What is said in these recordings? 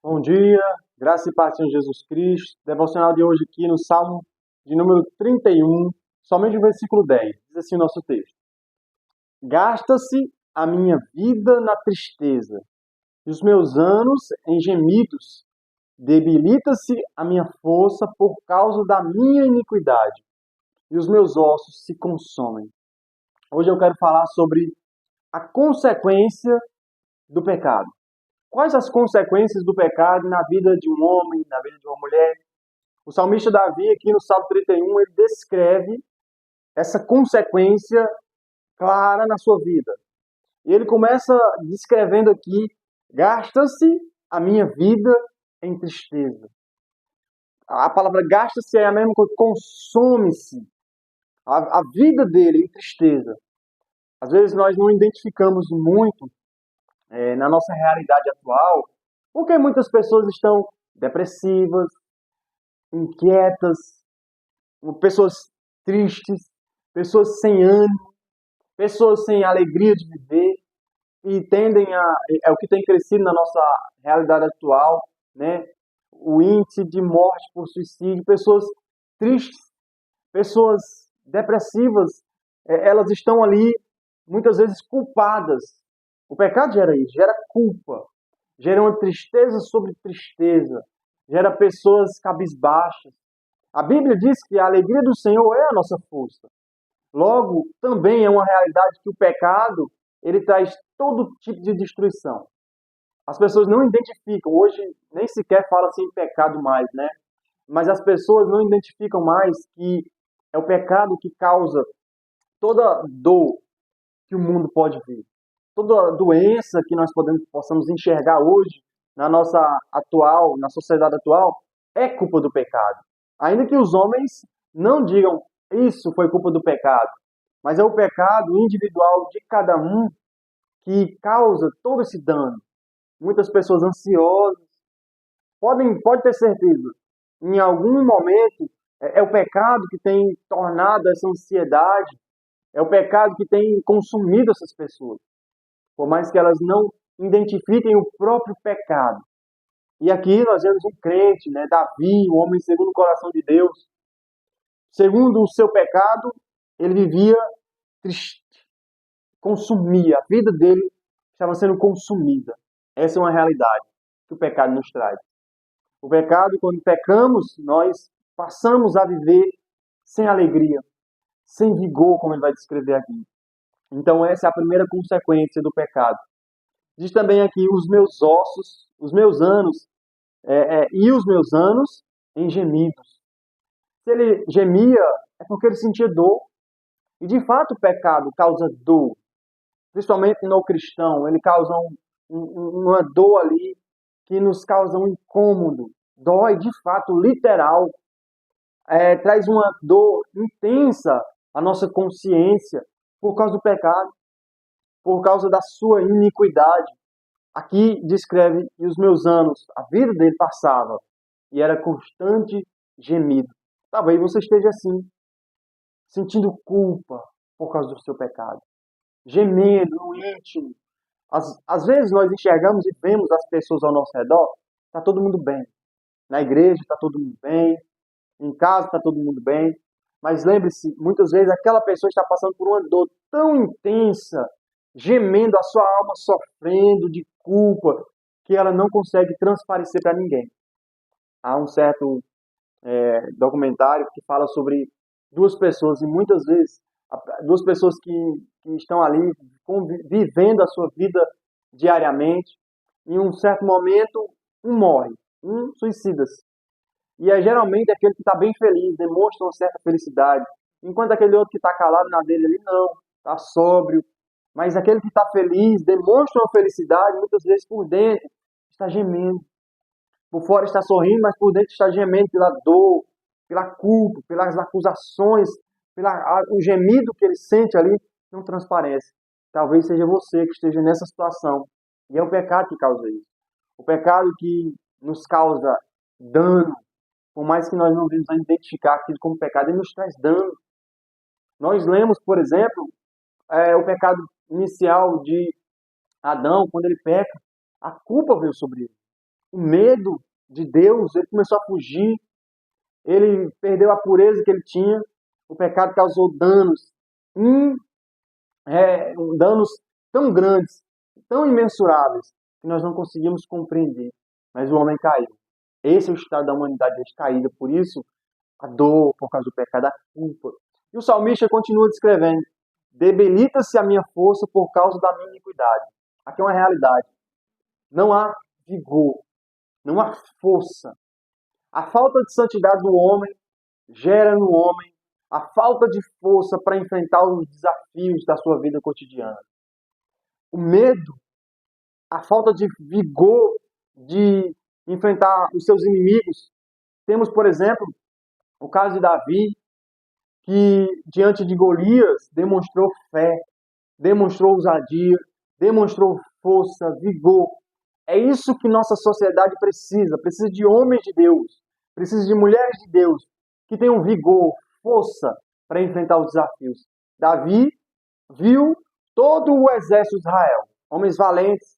Bom dia, graça e paz em Jesus Cristo. Devocional de hoje aqui no Salmo de número 31, somente o versículo 10. Diz assim o nosso texto: Gasta-se a minha vida na tristeza, e os meus anos em gemidos. Debilita-se a minha força por causa da minha iniquidade, e os meus ossos se consomem. Hoje eu quero falar sobre a consequência do pecado. Quais as consequências do pecado na vida de um homem, na vida de uma mulher? O salmista Davi, aqui no Salmo 31, ele descreve essa consequência clara na sua vida. E ele começa descrevendo aqui: gasta-se a minha vida em tristeza. A palavra gasta-se é a mesma coisa, consome-se a vida dele em tristeza. Às vezes nós não identificamos muito na nossa realidade atual, porque muitas pessoas estão depressivas, inquietas, pessoas tristes, pessoas sem ânimo, pessoas sem alegria de viver e tendem é o que tem crescido na nossa realidade atual, né? O índice de morte por suicídio, pessoas tristes, pessoas depressivas, elas estão ali muitas vezes culpadas. O pecado gera isso, gera culpa, gera uma tristeza sobre tristeza, gera pessoas cabisbaixas. A Bíblia diz que a alegria do Senhor é a nossa força. Logo, também é uma realidade que o pecado, ele traz todo tipo de destruição. As pessoas não identificam, hoje nem sequer fala-se em pecado mais, né? Mas as pessoas não identificam mais que é o pecado que causa toda dor que o mundo pode ver. Toda doença que nós possamos enxergar hoje na nossa atual, na sociedade atual, é culpa do pecado. Ainda que os homens não digam isso foi culpa do pecado, mas é o pecado individual de cada um que causa todo esse dano. Muitas pessoas ansiosas pode ter certeza, em algum momento é o pecado que tem tornado essa ansiedade, é o pecado que tem consumido essas pessoas, por mais que elas não identifiquem o próprio pecado. E aqui nós vemos um crente, né, Davi, um homem segundo o coração de Deus. Segundo o seu pecado, ele vivia triste, consumia, a vida dele estava sendo consumida. Essa é uma realidade que o pecado nos traz. O pecado, quando pecamos, nós passamos a viver sem alegria, sem vigor, como ele vai descrever aqui. Então essa é a primeira consequência do pecado. Diz também aqui os meus ossos, os meus anos, e os meus anos em gemidos. Se ele gemia, é porque ele sentia dor. E de fato o pecado causa dor, principalmente no cristão. Ele causa uma dor ali que nos causa um incômodo. Dói de fato, literal. Traz uma dor intensa à nossa consciência por causa do pecado, por causa da sua iniquidade. Aqui descreve que os meus anos, a vida dele passava e era constante gemido. Talvez você esteja assim, sentindo culpa por causa do seu pecado, gemendo no íntimo. Às vezes nós enxergamos e vemos as pessoas ao nosso redor, está todo mundo bem. Na igreja está todo mundo bem, em casa está todo mundo bem, mas lembre-se, muitas vezes aquela pessoa está passando por uma dor tão intensa, gemendo, a sua alma sofrendo de culpa, que ela não consegue transparecer para ninguém. Há um certo documentário que fala sobre duas pessoas, e muitas vezes duas pessoas que estão ali vivendo a sua vida diariamente, em um certo momento, um morre, um suicida-se. E é geralmente aquele que está bem feliz, demonstra uma certa felicidade, enquanto aquele outro que está calado na dele ali, não, está sóbrio. Mas aquele que está feliz, demonstra uma felicidade, muitas vezes por dentro está gemendo. Por fora está sorrindo, mas por dentro está gemendo pela dor, pela culpa, pelas acusações, o gemido que ele sente ali não transparece. Talvez seja você que esteja nessa situação. E é o pecado que causa isso. O pecado que nos causa dano, por mais que nós não venhamos a identificar aquilo como pecado, ele nos traz dano. Nós lemos, por exemplo, o pecado inicial de Adão, quando ele peca, a culpa veio sobre ele. o medo de Deus, ele começou a fugir, ele perdeu a pureza que ele tinha, o pecado causou danos tão grandes, tão imensuráveis, que nós não conseguimos compreender. Mas o homem caiu. Esse é o estado da humanidade caída, por isso a dor por causa do pecado, a culpa. E o salmista continua descrevendo: debilita-se a minha força por causa da minha iniquidade. Aqui é uma realidade. Não há vigor, não há força. A falta de santidade do homem gera no homem a falta de força para enfrentar os desafios da sua vida cotidiana. O medo, a falta de vigor de enfrentar os seus inimigos. Temos, por exemplo, o caso de Davi, que diante de Golias demonstrou fé, demonstrou ousadia, demonstrou força, vigor. É isso que nossa sociedade precisa. Precisa de homens de Deus, precisa de mulheres de Deus que tenham vigor, força para enfrentar os desafios. Davi viu todo o exército de Israel, homens valentes,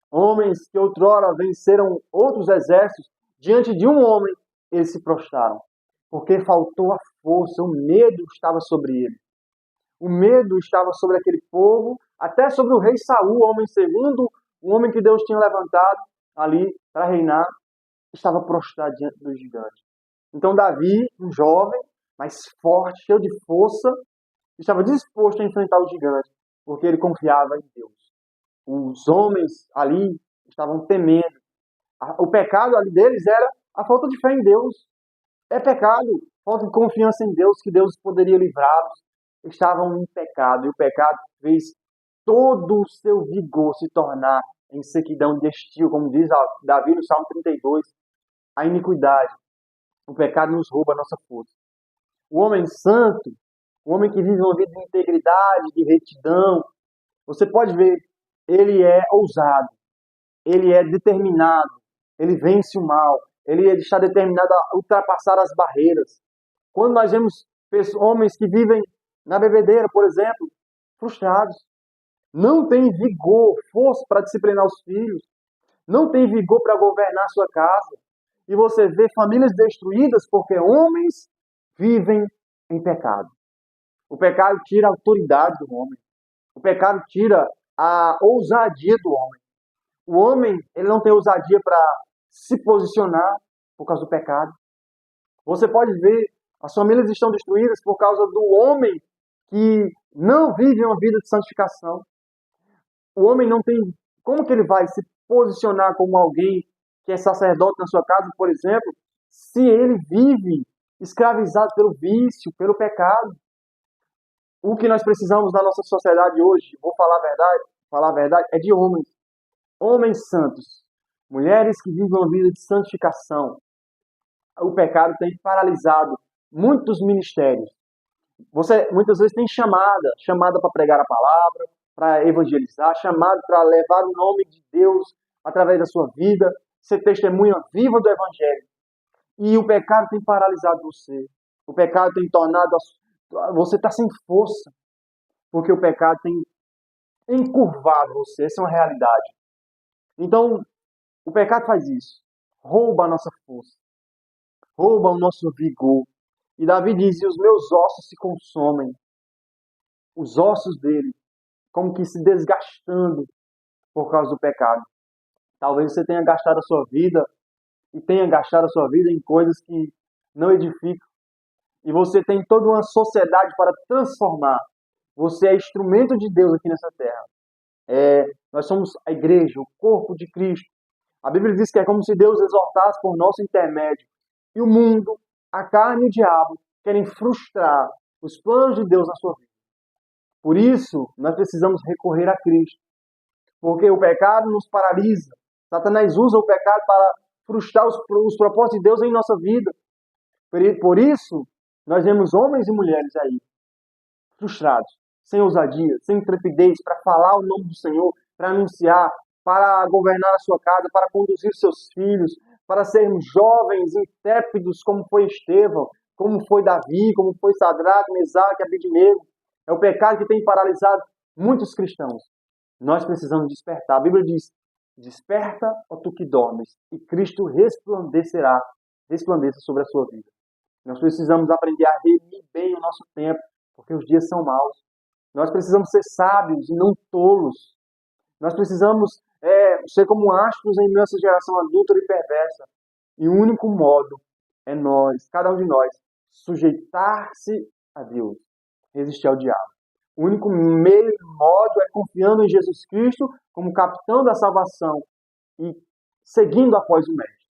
homens que outrora venceram outros exércitos. Diante de um homem, eles se prostraram, porque faltou a força, o medo estava sobre ele. O medo estava sobre aquele povo, até sobre o rei Saul, o homem segundo, o homem que Deus tinha levantado ali para reinar, estava prostrado diante do gigante. Então Davi, um jovem, mas forte, cheio de força, estava disposto a enfrentar o gigante, porque ele confiava em Deus. Os homens ali estavam temendo. O pecado ali deles era a falta de fé em Deus. É pecado, falta de confiança em Deus, que Deus poderia livrá-los. Estavam em pecado, e o pecado fez todo o seu vigor se tornar em sequidão de estio, como diz Davi no Salmo 32. A iniquidade, o pecado nos rouba a nossa força. O homem santo, o homem que vive uma vida de integridade, de retidão, você pode ver, ele é ousado, ele é determinado, ele vence o mal, ele está determinado a ultrapassar as barreiras. Quando nós vemos homens que vivem na bebedeira, por exemplo, frustrados, não têm vigor, força para disciplinar os filhos, não têm vigor para governar a sua casa. E você vê famílias destruídas porque homens vivem em pecado. O pecado tira a autoridade do homem. O pecado tira a ousadia do homem. O homem, ele não tem ousadia para se posicionar por causa do pecado. Você pode ver, as famílias estão destruídas por causa do homem que não vive uma vida de santificação. O homem não tem... Como que ele vai se posicionar como alguém que é sacerdote na sua casa, por exemplo, se ele vive escravizado pelo vício, pelo pecado? O que nós precisamos na nossa sociedade hoje, vou falar a verdade, é de homens. Homens santos. Mulheres que vivem uma vida de santificação. O pecado tem paralisado muitos ministérios. Você muitas vezes tem chamada para pregar a palavra, para evangelizar, chamada para levar o nome de Deus através da sua vida, ser testemunha viva do evangelho. E o pecado tem paralisado você. O pecado tem tornado você está sem força, porque o pecado tem encurvado você. Essa é uma realidade. Então, o pecado faz isso. Rouba a nossa força. Rouba o nosso vigor. E Davi diz, e os meus ossos se consomem. Os ossos dele, como que se desgastando por causa do pecado. Talvez você tenha gastado a sua vida e tenha gastado a sua vida em coisas que não edificam. E você tem toda uma sociedade para transformar. Você é instrumento de Deus aqui nessa terra. Nós somos a igreja, o corpo de Cristo. A Bíblia diz que é como se Deus exortasse por nosso intermédio. E o mundo, a carne e o diabo querem frustrar os planos de Deus na sua vida. Por isso, nós precisamos recorrer a Cristo. Porque o pecado nos paralisa. Satanás usa o pecado para frustrar os propósitos de Deus em nossa vida. Por isso, nós vemos homens e mulheres aí, frustrados, sem ousadia, sem intrepidez, para falar o nome do Senhor, para anunciar, para governar a sua casa, para conduzir seus filhos, para sermos jovens, intrépidos, como foi Estevão, como foi Davi, como foi Sadraque, Mesaque, Abednego. É o pecado que tem paralisado muitos cristãos. Nós precisamos despertar. A Bíblia diz, Desperta, ó tu que dormes, e Cristo resplandeça sobre a sua vida. Nós precisamos aprender a remir bem o nosso tempo, porque os dias são maus. Nós precisamos ser sábios e não tolos. Nós precisamos ser como astros em nossa geração adulta e perversa. E o único modo é nós, cada um de nós, sujeitar-se a Deus, resistir ao diabo. O único meio e modo é confiando em Jesus Cristo como capitão da salvação e seguindo após o Mestre,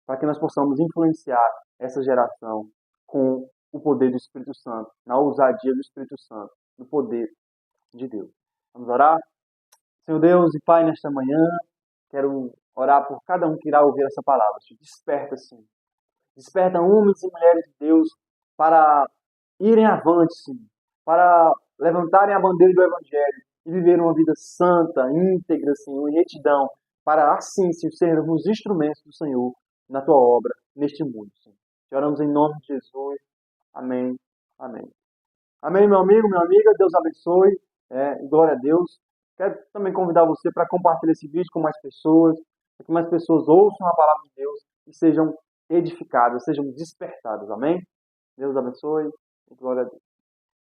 para que nós possamos influenciar essa geração com o poder do Espírito Santo, na ousadia do Espírito Santo, no poder de Deus. Vamos orar? Senhor Deus e Pai, nesta manhã, quero orar por cada um que irá ouvir essa palavra. Desperta, Senhor. Desperta homens e mulheres de Deus para irem avante, Senhor, para levantarem a bandeira do Evangelho e viver uma vida santa, íntegra, Senhor, em retidão, para assim, Senhor, sermos instrumentos do Senhor na Tua obra, neste mundo, Senhor. Te oramos em nome de Jesus. Amém. Amém. Amém, meu amigo, minha amiga. Deus abençoe. Glória a Deus. Quero também convidar você para compartilhar esse vídeo com mais pessoas, para que mais pessoas ouçam a palavra de Deus e sejam edificadas, sejam despertadas. Amém? Deus abençoe e glória a Deus.